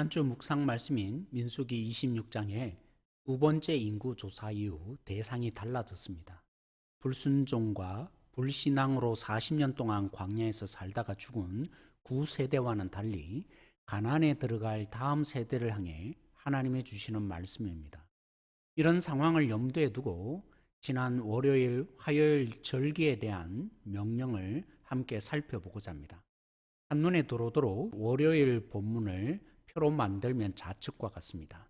지난주 묵상 말씀인 민수기 26장에 두 번째 인구 조사 이후 대상이 달라졌습니다. 불순종과 불신앙으로 40년 동안 광야에서 살다가 죽은 9세대와는 달리 가나안에 들어갈 다음 세대를 향해 하나님이 주시는 말씀입니다. 이런 상황을 염두에 두고 지난 월요일, 화요일 절기에 대한 명령을 함께 살펴보고자 합니다. 한눈에 들어오도록 월요일 본문을 표로 만들면 좌측과 같습니다.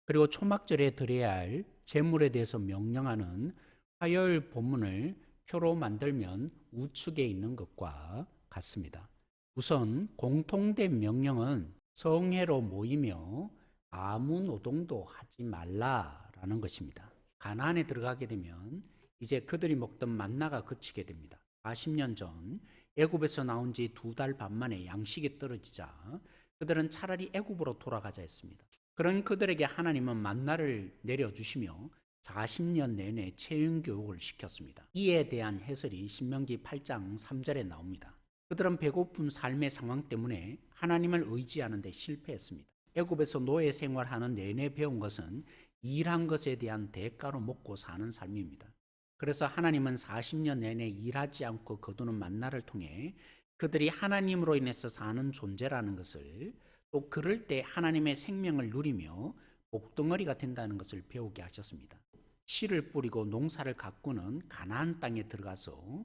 그리고 초막절에 드려야 할 제물에 대해서 명령하는 화요일 본문을 표로 만들면 우측에 있는 것과 같습니다. 우선 공통된 명령은 성회로 모이며 아무 노동도 하지 말라라는 것입니다. 가나안에 들어가게 되면 이제 그들이 먹던 만나가 그치게 됩니다. 40년 전 애굽에서 나온 지 2달 반 만에 양식이 떨어지자 그들은 차라리 애굽으로 돌아가자 했습니다. 그런 그들에게 하나님은 만나를 내려주시며 40년 내내 체육 교육을 시켰습니다. 이에 대한 해설이 신명기 8장 3절에 나옵니다. 그들은 배고픈 삶의 상황 때문에 하나님을 의지하는 데 실패했습니다. 애굽에서 노예 생활하는 내내 배운 것은 일한 것에 대한 대가로 먹고 사는 삶입니다. 그래서 하나님은 40년 내내 일하지 않고 거두는 만나를 통해 그들이 하나님으로 인해서 사는 존재라는 것을, 또 그럴 때 하나님의 생명을 누리며 복덩어리가 된다는 것을 배우게 하셨습니다. 씨를 뿌리고 농사를 가꾸는 가나안 땅에 들어가서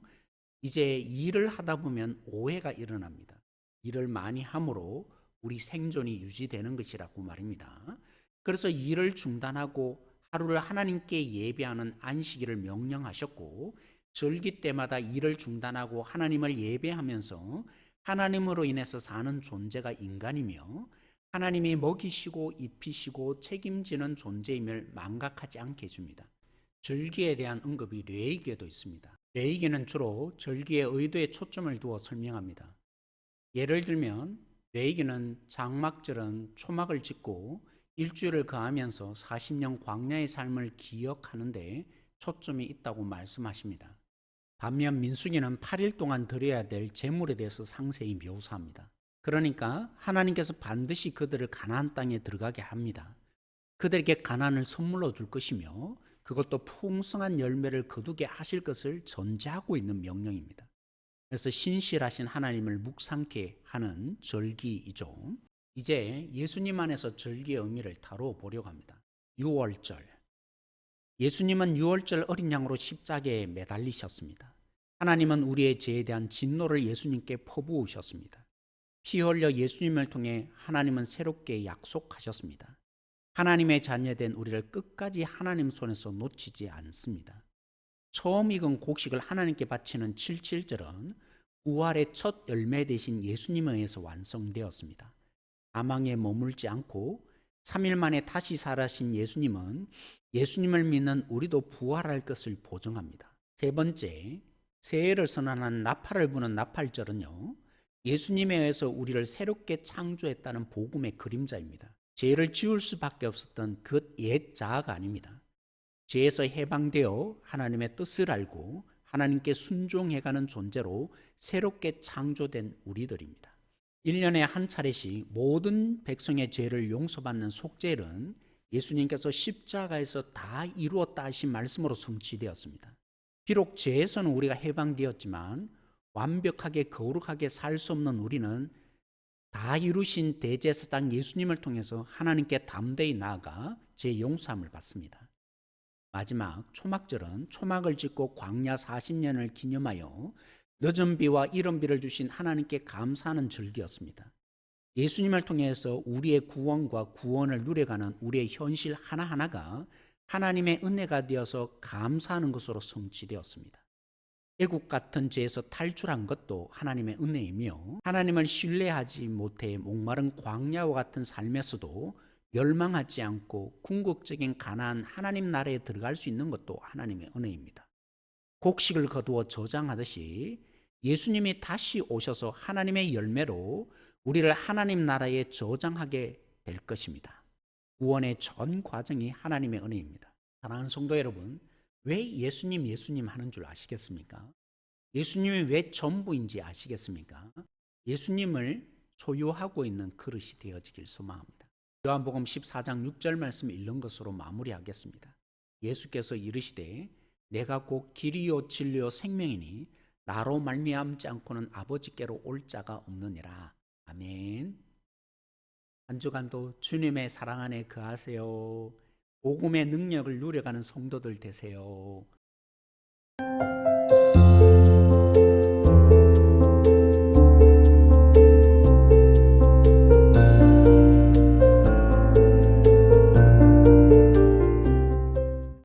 이제 일을 하다 보면 오해가 일어납니다. 일을 많이 함으로 우리 생존이 유지되는 것이라고 말입니다. 그래서 일을 중단하고 하루를 하나님께 예배하는 안식일을 명령하셨고, 절기 때마다 일을 중단하고 하나님을 예배하면서 하나님으로 인해서 사는 존재가 인간이며 하나님이 먹이시고 입히시고 책임지는 존재임을 망각하지 않게 해줍니다. 절기에 대한 언급이 레위기에도 있습니다. 레위기는 주로 절기의 의도에 초점을 두어 설명합니다. 예를 들면 레위기는 장막절은 초막을 짓고 일주일을 거하면서 40년 광야의 삶을 기억하는 데 초점이 있다고 말씀하십니다. 반면 민수기는 8일 동안 드려야 될 제물에 대해서 상세히 묘사합니다. 그러니까 하나님께서 반드시 그들을 가나안 땅에 들어가게 합니다. 그들에게 가나안을 선물로 줄 것이며 그것도 풍성한 열매를 거두게 하실 것을 전제하고 있는 명령입니다. 그래서 신실하신 하나님을 묵상케 하는 절기이죠. 이제 예수님 안에서 절기의 의미를 다뤄보려고 합니다. 유월절. 예수님은 유월절 어린 양으로 십자가에 매달리셨습니다. 하나님은 우리의 죄에 대한 진노를 예수님께 퍼부으셨습니다. 피 흘려 예수님을 통해 하나님은 새롭게 약속하셨습니다. 하나님의 자녀된 우리를 끝까지 하나님 손에서 놓치지 않습니다. 처음 익은 곡식을 하나님께 바치는 77절은 부활의 첫 열매 되신 예수님에 의해서 완성되었습니다. 사망에 머물지 않고 3일 만에 다시 살아신 예수님은 예수님을 믿는 우리도 부활할 것을 보증합니다. 세 번째, 새해를 선언하는 나팔을 부는 나팔절은요, 예수님에 의해서 우리를 새롭게 창조했다는 복음의 그림자입니다. 죄를 지을 수밖에 없었던 그 옛 자아가 아닙니다. 죄에서 해방되어 하나님의 뜻을 알고 하나님께 순종해가는 존재로 새롭게 창조된 우리들입니다. 1년에 한 차례씩 모든 백성의 죄를 용서받는 속죄일은 예수님께서 십자가에서 다 이루었다 하신 말씀으로 성취되었습니다. 비록 죄에서는 우리가 해방되었지만 완벽하게 거룩하게 살 수 없는 우리는 다 이루신 대제사장 예수님을 통해서 하나님께 담대히 나아가 죄 용서함을 받습니다. 마지막 초막절은 초막을 짓고 광야 40년을 기념하여 늦은 비와 이른 비를 주신 하나님께 감사하는 절기였습니다. 예수님을 통해서 우리의 구원과 구원을 누려가는 우리의 현실 하나하나가 하나님의 은혜가 되어서 감사하는 것으로 성취되었습니다. 애국 같은 죄에서 탈출한 것도 하나님의 은혜이며 하나님을 신뢰하지 못해 목마른 광야와 같은 삶에서도 멸망하지 않고 궁극적인 가나안 하나님 나라에 들어갈 수 있는 것도 하나님의 은혜입니다. 곡식을 거두어 저장하듯이 예수님이 다시 오셔서 하나님의 열매로 우리를 하나님 나라에 저장하게 될 것입니다. 구원의 전 과정이 하나님의 은혜입니다. 사랑하는 성도 여러분, 왜 예수님 하는 줄 아시겠습니까? 예수님이 왜 전부인지 아시겠습니까? 예수님을 소유하고 있는 그릇이 되어지길 소망합니다. 요한복음 14장 6절 말씀 읽는 것으로 마무리하겠습니다. 예수께서 이르시되 내가 곧 길이요 진리요 생명이니 나로 말미암지 않고는 아버지께로 올 자가 없느니라. 아멘. 한 주간도 주님의 사랑 안에 거하세요. 복음의 능력을 누려가는 성도들 되세요.